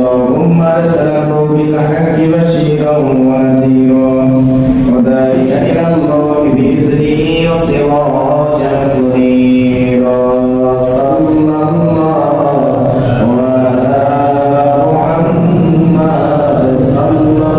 اللهم أرسله بالحق بشيرا ونذيرا وداعيا إلى الله بإذنه وسراجا منيرا صلى الله على محمد صلى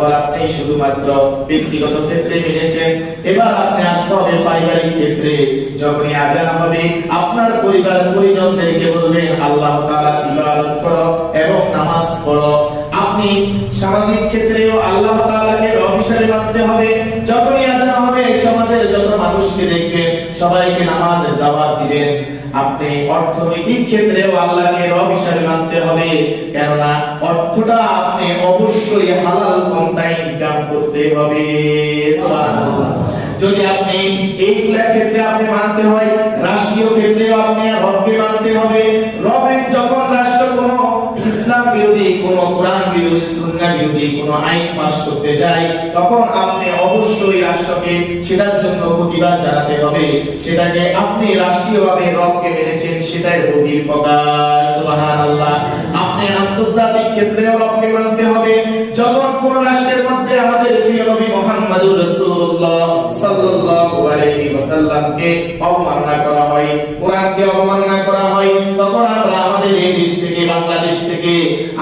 পর আপনি শুধুমাত্র ব্যক্তিগত ক্ষেত্রে মেনেছেন, এবার আপনি আসতে হবে পারিবারিক ক্ষেত্রে। যখনই আযান হবে আপনার পরিবার পরিজনদেরকে বলবেন আল্লাহ তাআলার ইবাদত করো এবং নামাজ পড়ো। আপনি সামাজিক ক্ষেত্রেও আল্লাহ তাআলাকে রব হিসেবে মানতে হবে। যখনই আযান হবে সমাজের যত মানুষকে দেখবেন সবাইকে নামাজের দাওয়াত দিবেন। আপনি অর্থনৈতিক ক্ষেত্রেও আল্লাহকে রব হিসেবে মানতে হবে, কেননা অর্থটা আপনি অবশ্যই হালাল পন্থায় ইনকাম করতে হবে। সুবহানাল্লাহ। যদি আপনি এইগুলা ক্ষেত্রে আপনি মানতে হয়, রাষ্ট্রীয় ক্ষেত্রেও আপনি রবকে মানতে হবে। রবের যখন রাষ্ট্র কোনো ইসলাম বিরোধী, কোনো কোরআন বিরোধী, সুন্নাহ বিরোধী কোনো আইন পাস করতে যায়, তখন আপনি অবশ্যই রাষ্ট্রকে সেটার জন্য প্রতিবাদ জানাতে হবে। সেটাকে আপনি রাষ্ট্রীয়ভাবে রবকে মেনেছেন, সেটাই রবির প্রকাশ। সুবহানাল্লাহ। আপনি আন্তর্জাতিক ক্ষেত্রেও রবকে মানতে হবে। যখন কোন রাষ্ট্রের মধ্যে আমাদের প্রিয় নবী মুহাম্মদুর রাসূলুল্লাহ সাল্লাল্লাহু আলাইহি ওয়াসাল্লামকে অবমাননা করা হয়, কোরআনকে অবমাননা করা হয়, তখন আমরা আমাদের এই দেশ থেকে, বাংলাদেশ থেকে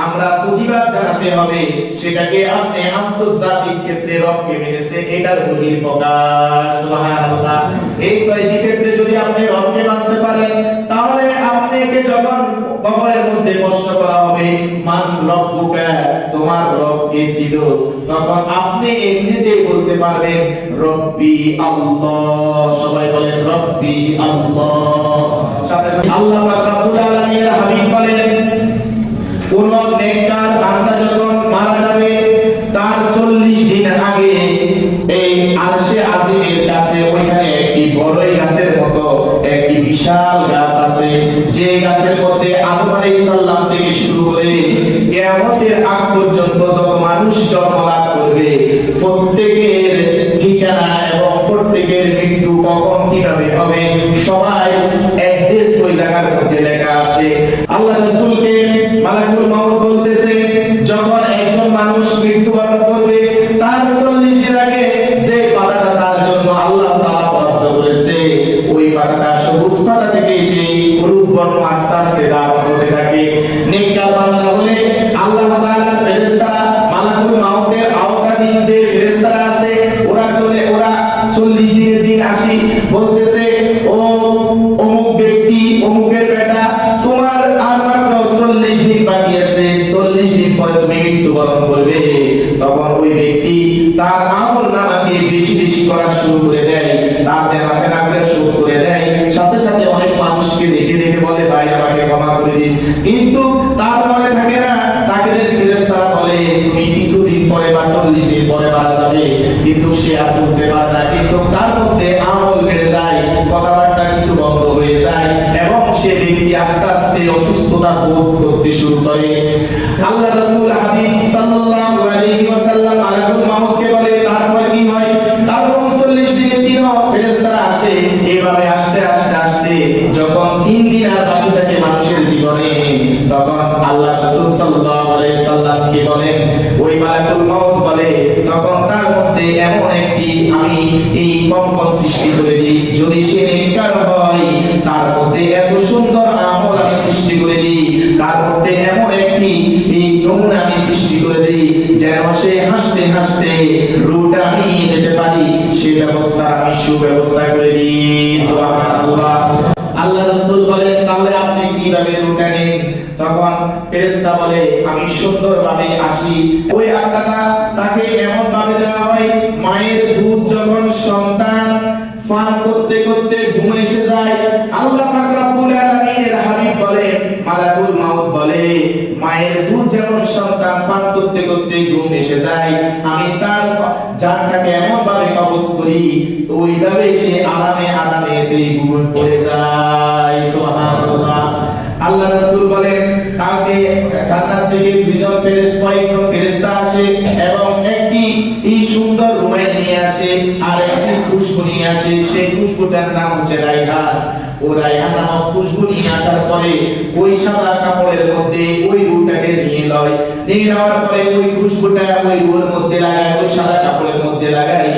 আমরা প্রতিবাদ জানাতে হবে। সেটাকে আপনি আন্তর্জাতিক ক্ষেত্রে রবকে মেনেছে, এটার বহির প্রকাশ। সুবহানাল্লাহ। এই ছয়টি ক্ষেত্রে যদি আপনি রবকে মানতে পারেন, তাহলে আপনাকে যখন কবরের মধ্যে প্রশ্ন করা হবে মান রব্বুকা, তোমার রব কে ছিল, তখন আপনি এমনিতেই বলতে পারবেন রব্বি আল্লাহ। সবাই বলেন রব্বি আল্লাহ। সাথে সাথে আল্লাহ পাক রব্বুল আলামিনের হাবিব বলেন, কোন নেককার বান্দা যখন মারা যাবে তার 40 দিন আগে এই আরশে আজিমের কাছে ওইখানে একটি বড়ই গাছের মতো একটি বিশাল গাছ আছে, যে গাছের মধ্যে আদম আলাইহিস সালাম থেকে শুরু করে কিয়ামতের আগ পর্যন্ত যত মানুষ জন্মলাভ করবে প্রত্যেকের ঠিকানা এবং প্রত্যেকের মৃত্যু কখন কিভাবে হবে সবাই অ্যাড্রেস ওই জায়গার মধ্যে লেখা আছে। আল্লাহ রাসূলকে মালাকুল মাউত বলতেছে, যখন একজন মানুষ মৃত্যুবরণ করবে তার 40 দিন আগে যে পাতাটা তার জন্য আল্লাহ তাআলা বরাদ্দ করেছে, ওই পাতাটা সবুজ পাতা থেকে সেই হলুদ বর্ণ আস্তে আস্তে দাগ হতে থাকে। নেককার বান্দা হলে আল্লাহ তাআলার ফেরেশতারা মালাকুল মাউতের আওতাধীন যে ফেরেশতারা আছে, ওরা 40 দিনের দিন আসি বলতেছে, ও অমুক ব্যক্তি, অমুকের বেটা, তোমার আর মাত্র 40 দিন বাকি আছে, 40 দিন পরে তুমি মৃত্যুবরণ করবে। তখন ওই ব্যক্তি তার আমলনামাকে বেশি বেশি করা শুরু করে দেয়, তার দেনাফেনা করে শুরু করে দেয়। সাথে সাথে অনেক মানুষকে দেখে দেখে বলে, ভাই আমাকে ক্ষমা করে দিস, কিন্তু তার মনে থাকে না। তাকে ফেরেশতারা বলে তুমি কিছুদিন পরে বা 40 দিন পরে মারা যাবে, কিন্তু সে আর বলতে পারে না। কিন্তু তার মধ্যে আমল বেড়ে যায়, কথাবার্তা কিছু বন্ধ হয়ে যায় এবং সে ব্যক্তি আস্তে আস্তে অসুস্থতা বোধ করতে শুরু করে। আল্লাহ রাসূল হাবিব সাল্লাল্লাহু আলাইহি ওয়াসাল্লাম মালাকুল মাউতকে বলে, তারপর কি হয়? তারপর 40 দিনের দিনও ফেরেশতারা আসে। এইভাবে আস্তে আস্তে আস্তে যখন 3 দিন আর বাকি থাকে মানুষের জীবনে, তখন আল্লাহ রাসূল সাল্লাল্লাহু আলাইহি ওয়াসাল্লামকে বলেন, ওই মালাকুল মাউত বলে, তখন তার মধ্যে এমন একটি আমি এই কম্পন সৃষ্টি করে দিই, যদি সে নেককার হয় তার মধ্যে এত সুন্দর আমল আমি সৃষ্টি করে দিই, তার মধ্যে এমন একটি এই নমুনা আমি সৃষ্টি করে দিই যেন সে হাসতে হাসতে রূহটা আমি নিয়ে যেতে পারি, সে ব্যবস্থা আমি সুব্যবস্থা করে দিই। সুবহানাল্লাহ। আল্লাহ রাসূল বলেন, তাহলে আপনি কিভাবে রূহটা নেন? তখন ফেরেশতা বলে, আমি সুন্দরভাবে আসি। ওই আত্মাটা তাকে এমন ভাবে দেওয়া হয়, মায়ের দুধ যখন সন্তান পান করতে করতে ঘুম এসে যায়, আল্লাহ পাক রব্বুল আলামিনের হাবিব বলে, মালাকুল মাউত বলে, মায়ের দুধ যেমন সন্তান পান করতে করতে ঘুম এসে যায়, আমি তার জানটাকে এমন ভাবে কবজ করি, ওইভাবে সে আরামে আরামে ঘুমে পড়ে যায়। সুবহানাল্লাহ। আল্লাহ রাসূল বলেন, তাকে জান্নাত থেকে দুইজন ফেরেশতা আসে এবং একটি এই সুন্দর রুমাল নিয়ে আসে আর একটি খুশবু নিয়ে আসে। সেই খুশবুটার নাম হচ্ছে রায়হান। ও রায়হান নামক খুশবু নিয়ে আসার পরে ওই সাদা কাপড়ের মধ্যে ওই রূহটাকে নিয়ে লয়, নিয়ে নেওয়ার পরে ওই খুশবুটা ওই রূহের মধ্যে লাগায়, ওই সাদা কাপড়ের মধ্যে লাগাই।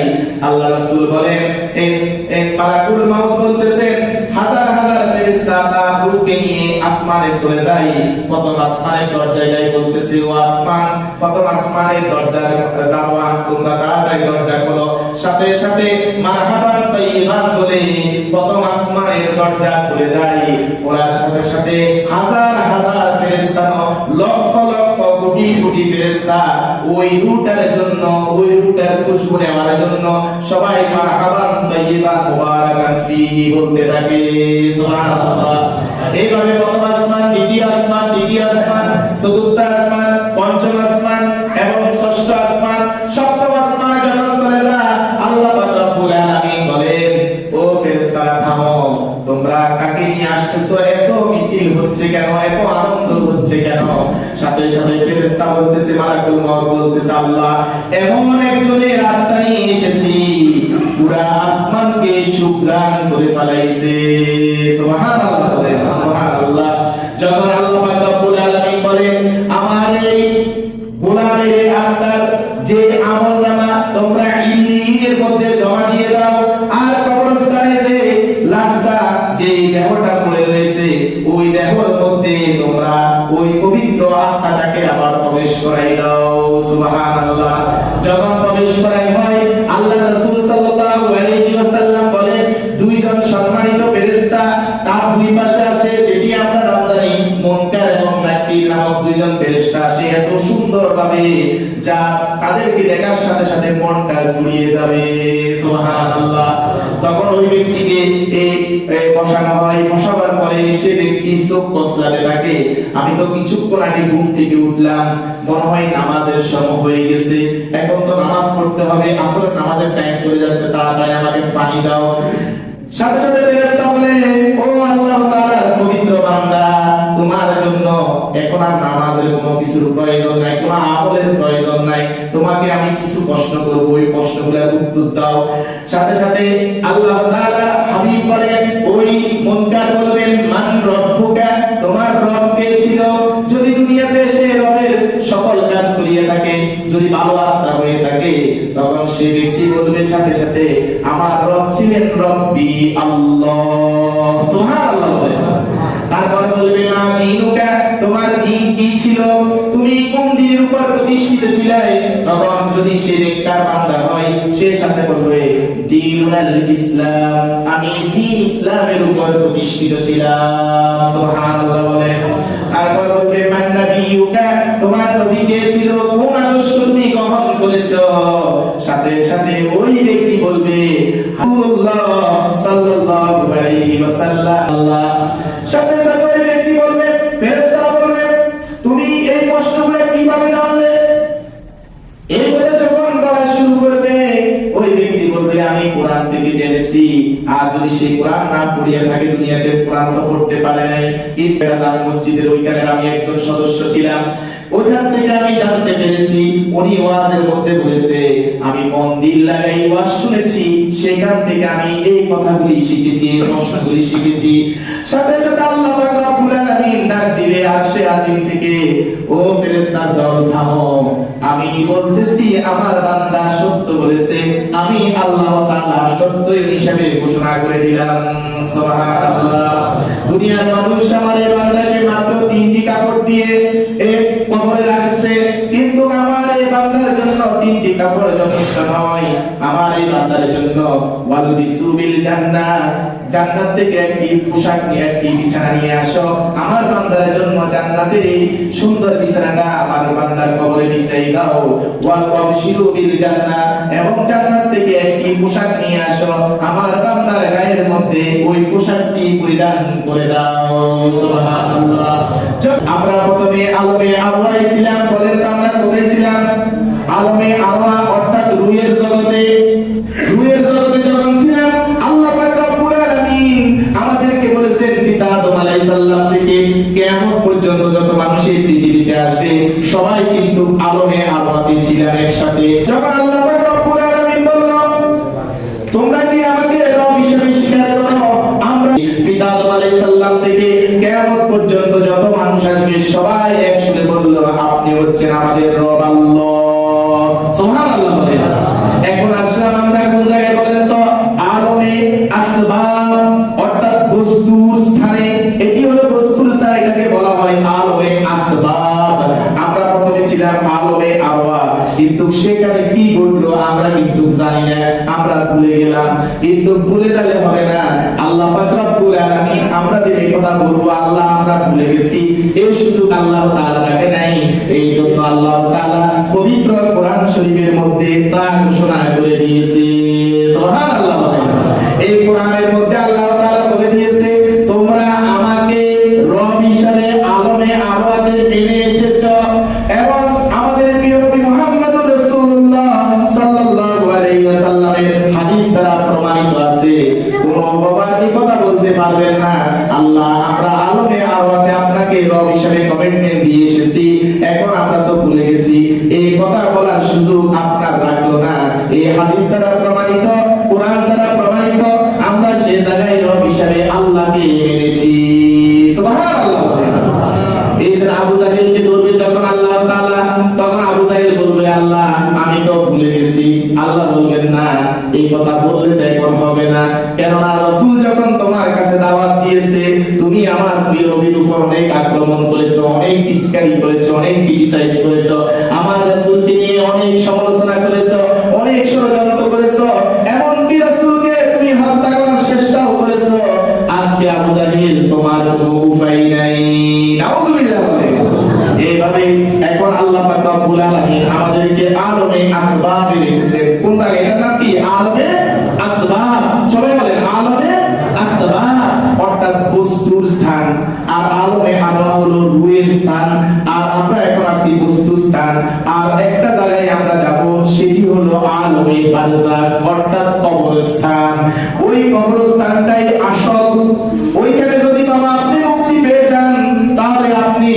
আল্লাহ রাসূল বলেন, মালাকুল মাউত বলতেছেন, হাজার হাজার ফেরেশতা তার রূহকে নিয়ে আসমানে চলে যায়। প্রথম আসমানের দরজায় যাই বলতেছে, ও আসমান, প্রথম আসমানের দরজার দাওয়াত, তোমরা তাড়াতাড়ি দরজা খোলো। সাথে সাথে মারহাবান তাইয়িবান বলে প্রথম আসমানের দরজা খুলে যায়। ওরা সাথে সাথে হাজার হাজার ফেরেশতা, লক্ষ লক্ষ কোটি কোটি ফেরেশতা ওই রূহটার জন্য, ওই রূহটার খুশবু নেওয়ার জন্য সবাই মারহাবান তাইয়িবান মুবারাকান ফীহি বলতে থাকে। সুবহানাল্লাহ। এইভাবে প্রথম আসমান, দ্বিতীয় আসমান, তৃতীয় আসমান, চতুর্থ আসমান, পঞ্চম আসমান এবং ষষ্ঠ আসমান, সপ্তম আসমানে যখন চলে যায়, আল্লাহ পাক রব্বুল আলামিন বলেন, ও ফেরেশতারা থামো, তোমরা কাকে নিয়ে আসতেছো? এত মিছিল হচ্ছে কেন? এত আনন্দ হচ্ছে কেন? সাথে সাথে ফেরেশতা বলতেছে, মালাকুল মউত বলতেছে, আল্লাহ, এমন একজনের আত্মা নিয়ে এসেছি পুরা আসমানকে সুগ্রাণ করে ফেলাইছে। সুবহানাল্লাহ, সুবহানাল্লাহ। যখন আল্লাহ পাক রব্বুল আলামিন বলেন, আমার এই গোলামের আত্মার যে আমলনামা তোমরা ইল্লিনের মধ্যে জমা দিয়ে দাও, আর কবরস্থানে যে লাশটা, যে দেহটা পড়ে রয়েছে, ওই দেহের মধ্যে তোমরা ওই পবিত্র আত্মাটাকে আবার প্রবেশ করাই দাও। সুবহানাল্লাহ। যখন প্রবেশ করাই হয়, আল্লাহ রাসূল সাল্লাল্লাহু আলাইহি ওয়াসাল্লাম বলেন, দুইজন সম্মানিত ফেরেশতা তার দুই পাশে আসে, যেটি আমরা নাম জানি মুনকার এবং নাকির নামক দুইজন ফেরেশতা আসে এত সুন্দরভাবে, যা তাদেরকে দেখার সাথে সাথে মনটা জুড়িয়ে যাবে। সুবহানাল্লাহ। তখন ওই ব্যক্তিকে বসানো হয়। বসাবার পরে সে ব্যক্তি চোখ কসলাতে থাকে, আমি তো কিছুক্ষণ আগে ঘুম থেকে উঠলাম, মনে হয় নামাজের সময় হয়ে গেছে, এখন তো নামাজ পড়তে হবে, আসলে নামাজের টাইম চলে যাচ্ছে, তাড়াতাড়ি আমাকে পানি দাও। সাথে সাথে ফেরেশতা বলে, ও আল্লাহ তাআলার পবিত্র বান্দা, তোমার জন্য এখন আর নামাজের কোনো কিছুর প্রয়োজন নাই, কোনো আমলের প্রয়োজন নাই, তোমাকে আমি কিছু প্রশ্ন করব, ওই প্রশ্নগুলোর উত্তর দাও। সাথে সাথে আল্লাহ তাআলা হাবিব বলেন, ওই মুনকার বলবেন, মান রব্বুকা, তোমার রব কে ছিল? যদি দুনিয়াতে সে রবের সকল কাজ করিয়ে থাকে, যদি ভালো আত্মা হয়ে থাকে, তখন সে ব্যক্তি বলবে সাথে সাথে, আমার রব ছিলেন রব্বি আল্লাহ। সুবহানাল্লাহ। তারপর বলবে, মা দীনুকা, তোমার দ্বীন কি ছিল? তুমি কোন দ্বীনের উপর প্রতিষ্ঠিত ছিলে? তখন যদি সে নেককার বান্দা হয়, সে সাথে বলবে, দীনুল ইসলাম, আমি দ্বীন ইসলামের উপর প্রতিষ্ঠিত ছিলাম। সুবহানাল্লাহ বলেন। তারপর বলবে, মান নবিয়ুকা, তোমার নবী কে ছিল? কোন আদর্শ তুমি গ্রহণ করেছো? সাথে সাথে ওই ব্যক্তি বলবে, রাসূলুল্লাহ সাল্লাল্লাহু আলাইহি ওয়াসাল্লাম। সাথে সাথে ওই ব্যক্তি বলবে, ফেরেশতারা বলবে, তুমি এই প্রশ্নগুলো কিভাবে জানলে? এই বলে যখন বলা শুরু করবে, ওই ব্যক্তি বলবে, আমি কোরআন থেকে জেনেছি। আর যদি সেই কোরআন না পড়িয়া থাকে, দুনিয়াতে কোরআন তো পড়তে পারে নাই, ইফতেখার মসজিদের ওইখানে আমি একজন সদস্য ছিলাম, ওইখান থেকে আমি জানতে পেরেছি, উনি ওয়াজের মধ্যে বলেছে, আমি মন দিল লাগাই ওয়াজ শুনেছি, সেখান থেকে আমি এই কথাগুলি শিখেছি, এই প্রশ্নগুলি শিখেছি। সাথে সাথে আল্লাহ পাক রব্বুল আলামিন ডাক দিবে আরশে আজিম থেকে, ও ফেরেশতার দল থামো, আমি বলতেছি আমার বান্দা সত্য বলেছে, আমি আল্লাহ তাআলা সত্য হিসেবে ঘোষণা করে দিলাম। সুবহানাল্লাহ। দুনিয়ার মানুষ আমার এই বান্দাকে মাত্র 3টি কাপড় দিয়ে কবরে রাখছে, কিন্তু আমার এই বান্দার জন্য 3টি কাপড় যথেষ্ট নয়। আমার এই বান্দার জন্য ওয়াল বিসুবিল জান্নাহ, জান্নাত থেকে একটি পোশাক নিয়ে, একটি বিছানা নিয়ে আসো। আমার বান্দার জন্য জান্নাতের এই সুন্দর বিছানাটা আমার বান্দার কবরে বিছাই দাও। ওয়াল ওয়াবশিরু বিল জান্নাহ, এবং জান্নাত থেকে একটি পোশাক নিয়ে আসো, আমার বান্দার গায়ের মধ্যে ওই পোশাকটি পরিধান করে দাও। সুবহানাল্লাহ। আমরা প্রথমে আলমে আরওয়াহ ছিলাম, বলেন তো আমরা কোথায় ছিলাম? আলমে আরওয়াহ অর্থাৎ রূহের জগতে। রূহের জগতে যখন ছিলাম, আল্লাহ পাক রব্বুল আলামিন আমাদেরকে বলেছেন, পিতা আদম আলাইহিস সালাম থেকে কিয়ামত পর্যন্ত যত মানুষ এই পৃথিবীতে আসবে, সবাই কিন্তু আলমে আরওয়াহতে ছিলেন একসাথে। যখন আল্লাহ পাক রব্বুল আলামিন বলল, তোমরা কি আমাকে রব হিসেবে স্বীকার করো? আমরা পিতা আদম আলাইহিস সালাম থেকে কিয়ামত পর্যন্ত যত মানুষ আসবে, সবাই একসাথে বলল, আপনি হচ্ছেন আমাদের রব আল্লাহ। সুবহানাল্লাহ বলেন। এখন আসলাম আমরা কোন জায়গায় বলেন তো? আলমে আসবাব, অর্থাৎ বস্তুর স্থানে কিন্তু সেখানে কি ঘটলো আমরা কিন্তু জানি না, আমরা ভুলে গেলাম। কিন্তু ভুলে গেলে হবে না, আল্লাহ পাক রব্বুল আলামিন আমাদের এই কথা বলবো আল্লাহ আমরা ভুলে গেছি, এই সুযোগ আল্লাহ তাআলা রাখে নাই। এই জন্য আল্লাহ তাআলা পবিত্র কোরআন শরীফের মধ্যে তা ঘোষণা করে দিয়েছে। সুবহানাল্লাহ। এই কোরআনের মধ্যে আল্লাহ তাআলা বলে দিয়েছে তোমরা আমাকে রব হিসেবে আলমে আরওয়াতে মেনে এসেছো এবং আমাদের প্রিয় নবী মুহাম্মদুর রাসূলুল্লাহ সাল্লাল্লাহু আলাইহি ওয়াসাল্লামের হাদিস দ্বারা প্রমাণিত আছে। কোন বাবাকে কথা বলতে পারবেন না আল্লাহ আমরা আলমে আরওয়াতে আপনাকে রব হিসেবে কমিটমেন্ট দিয়ে এসেছি, এখন আমরা তো ভুলে গেছি। এই কথা বলার সুযোগ আপনার রাখলো না। এই হাদিস দ্বারা প্রমাণিত, কোরআন দ্বারা প্রমাণিত, আমরা সেই জায়গায় রব হিসেবে আল্লাহকে মেনেছি। সুবহানাল্লাহ। এই যে আবু জাহেলকে ধরবে যখন আল্লাহ তাআলা, তখন আবু জাহেল বলবে আল্লাহ আমি তো ভুলে গেছি। আল্লাহ বলবেন না, এই কথা বললে তো এখন হবে না, কেননা রাসূল যখন তোমার কাছে দাওয়াত দিয়েছে তুমি আমার প্রিয় নবীর উপর অনেক আক্রমণ করেছো, অনেক টিটকারি করেছো, অনেক ক্রিটিসাইজ করেছো, আমার রাসূলকে নিয়ে অনেক সমালোচনা করেছো, অনেক ষড়যন্ত্র করেছো, এমনকি রাসূলকে তুমি হত্যা করার চেষ্টাও করেছো। আজকে আবু জাহেল তোমার কোনো উপায় নাই। নাউযুবিল্লাহ। এইভাবে এখন আল্লাহ পাক রব্বুল আলামিন আমাদেরকে আলমে আসবাবে রেখেছেন। কোন জায়গায় এটার নাম কি? আলমে আসবাব। সবাই বলেন আলমে আসবাব, অর্থাৎ বস্তুর স্থান। আর আলমে আরওয়াহ হলো রূহের স্থান। আর আমরা এখন আছি বস্তুর স্থান। আর একটা জায়গায় আমরা যাব, সেটি হলো আলমে বারজাখ, অর্থাৎ কবরস্থান। ওই কবরস্থানটাই আসল। ওইখানে যদি বাবা আপনি মুক্তি পেয়ে যান তাহলে আপনি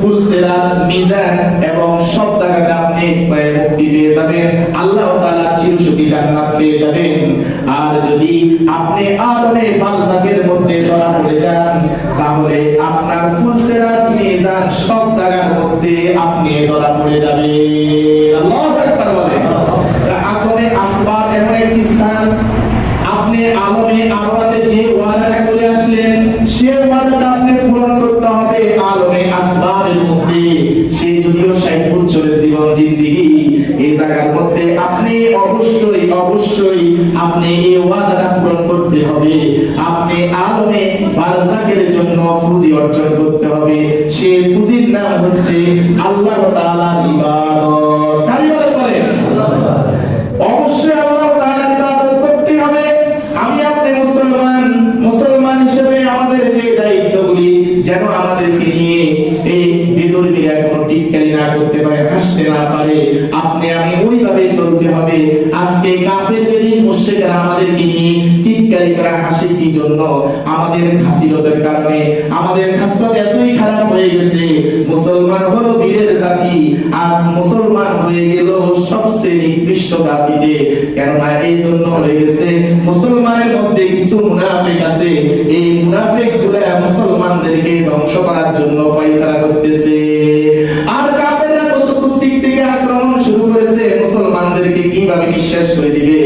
ফুলসিরাত, মিজান এবং সব জায়গাতে আপনি মুক্তি পেয়ে যাবেন, আল্লাহ তাআলা চিরসুখী জান্নাত পেয়ে যাবেন। আর যদি আপনি আলমে বারজাখের মধ্যে ধরা পড়ে যান তাহলে আপনার ফুলসিরাত, মিজান সব জায়গার মধ্যে আপনি ধরা পড়ে যাবেন। আল্লাহু আকবার বলেন। আলমে আসবাব এমন একটি স্থান, আপনি আলমে আরওয়াতে যে ওয়াদাটা করে আসলেন সে ওয়াদাটা আপনি পূরণ করতে হবে আলমে আসবাবের মধ্যে। সে যদিও 60 বছরের জীবন জিন্দেগি, এই জায়গার মধ্যে আপনি অবশ্যই আপনি এই ওয়াদাটা পূরণ করতে হবে। আপনি আলমে বারজাখের জন্য পুঁজি অর্জন করতে হবে। সে পুঁজির নাম হচ্ছে আল্লাহ তাআলার ইবাদত। কার ইবাদত করেন? অবশ্যই আল্লাহ তাআলার ইবাদত করতে হবে। আমি আপনি মুসলমান হিসেবে আমাদের যে দায়িত্বগুলি, যেন আমাদেরকে নিয়ে এই বিদুর্মীরা কোনো টিটকারি না করতে পারে, হাসতে না পারে, আপনি আমি ওইভাবে চলতে হবে। আজকে কাফেরদের মুশরিকরা আমাদেরকে নিয়ে টিটকারি করা, হাসি কি জন্য? আমাদের খাসিলতের কারণে আমাদের খাসলত এতই খারাপ হয়ে গেছে। মুসলমান হলো বীরের জাতি, আজ মুসলমান হয়ে গেল সবচেয়ে নিকৃষ্ট জাতিতে। কেননা এই জন্য হয়ে গেছে মুসলমানের মধ্যে কিছু মুনাফিক আছে, এই মুনাফিকগুলো মুসলমানদেরকে ধ্বংস করার জন্য ফয়সালা করতেছে। আর কাফেররা তো চতুর্দিক থেকে আক্রমণ শুরু করেছে, মুসলমানদেরকে কিভাবে নিঃশেষ করে দিবে।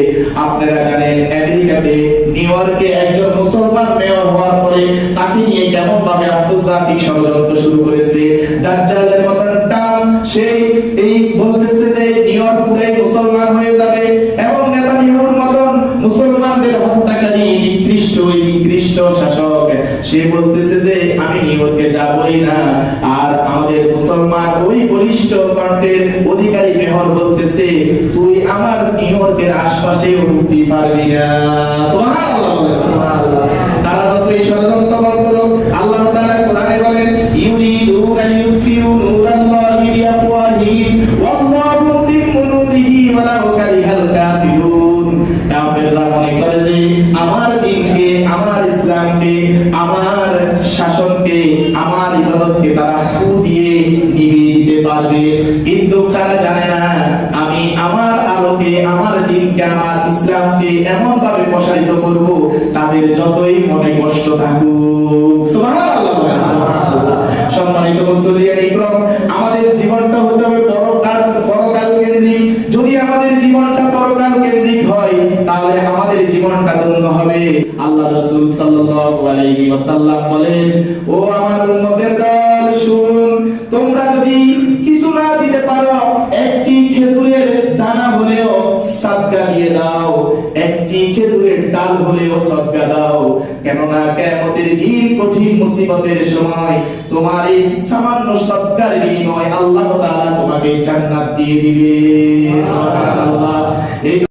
আপনারা জানেন আমেরিকাতে নিউ ইয়র্কে একজন মুসলমান মেয়র হওয়ার পরে তাকে নিয়ে কেমন ভাবে আন্তর্জাতিক ষড়যন্ত্র শুরু করেছে। দাজ্জালের মতন টাম সেই এই বলতেছে যে নিউ ইয়র্ক পুরাই মুসলমান হয়ে যাবে, এবং নেতানিয়াহুর মতন মুসলমানদের হত্যাকারী নিকৃষ্ট শাসক সে বলতেছে যে আমি নিউ ইয়র্কে যাবই না। আর আমাদের মুসলমান ওই বলিষ্ঠ কণ্ঠের অধিকারী মেয়র বলতেছে তুই আমার নিউ ইয়র্কের আশপাশে উঠতে পারবি না। সুবহানাল্লাহ, সুবহানাল্লাহ। তারা যতই ষড়যন্ত্র করুক, আল্লাহ তাআলা কোরআনে বলেন ইউরিদুনা ইউফিউ নূরাল্লাহি বিআফওয়াহিহিম ওয়াল্লাহু মুতিম্মু নূরিহি ওয়ালাউ কারিহাল কাফিরুন। কাফেররা মনে করে যে আমার দ্বীনকে, আমার ইসলামকে, আমার শাসনকে, আমার ইবাদতকে তারা ফু দিয়ে নিভিয়ে দিতে পারবে, কিন্তু তারা জানে না আমি আমার আলোকে, আমার দ্বীনকে, আমার ইসলামকে এমন ভাবে প্রসারিত করব তাদের যতই মনে কষ্ট থাকুক। সুবহানাল্লাহ, সুবহানাল্লাহ। সম্মানিত মুসলিয়ান ইকরাম, আমাদের জীবনটা হতে হবে পরকাল কেন্দ্রিক। যদি আমাদের জীবনটা পরকাল কেন্দ্রিক হয় তাহলে আমাদের জীবনটা ধন্য হবে। আল্লাহ রাসূল সাল্লাল্লাহু আলাইহি ওয়াসাল্লাম বলেন, ও আমার উম্মতের দল শুনুন, তোমরা যদি কিছু না দিতে পারো, একটি খেজুরের সদকা দিয়ে দাও, একটি খেজুরের ডাল হলেও সদকা দাও, কেননা কিয়ামতের দিন কঠিন মুসিবতের সময় তোমার এই সামান্য সদকার বিনিময়ে আল্লাহ তাআলা তোমাকে জান্নাত দিয়ে দিবে। সুবহানাল্লাহ।